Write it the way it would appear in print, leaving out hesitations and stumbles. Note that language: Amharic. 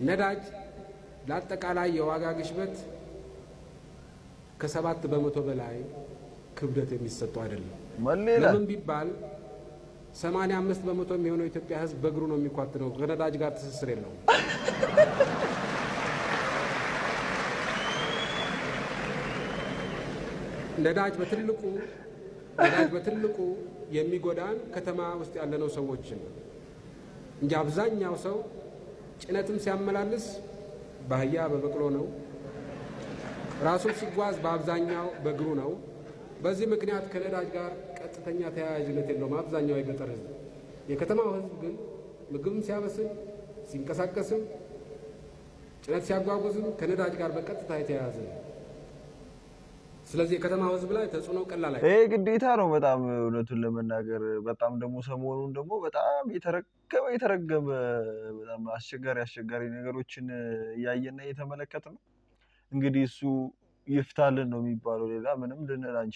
ነዳጅ ለአጠቃላይ የዋጋ ግሽበት ከ7 በመቶ በላይ ክብደት የሚሰጠው አይደለም። ለምን ቢባል 85 በመቶ የሚሆነው ኢትዮጵያ ሕዝብ በእግሩ ነው የሚኳትነው። ከነዳጅ ጋር ትስስር የለውም። ነዳጅ በትልቁ የሚጎዳን ከተማ ውስጥ ያለነው ሰዎችን እንጂ አብዛኛው ሰው ጭነትም ሲያመላልስ በአህያ በበቅሎ ነው። ራሱ ሲጓዝ በአብዛኛው በእግሩ ነው። በዚህ ምክንያት ከነዳጅ ጋር ቀጥተኛ ተያያዥነት የለውም አብዛኛው የገጠር ሕዝብ። የከተማው ሕዝብ ግን ምግብም ሲያበስል ሲንቀሳቀስም ጭነት ሲያጓጉዝም ከነዳጅ ጋር በቀጥታ የተያያዘ ነው። ስለዚህ የከተማው ሕዝብ ላይ ተጽዕኖ ቀላል አይደለም። ይሄ ግዴታ ነው በጣም እውነቱን ለመናገር። በጣም ደግሞ ሰሞኑን ደግሞ በጣም የተረገመ በጣም አስቸጋሪ ነገሮችን እያየና እየተመለከትን ነው። እንግዲህ እሱ ይፍታልን ነው የሚባለው። ሌላ ምንም ልንል አንችልም።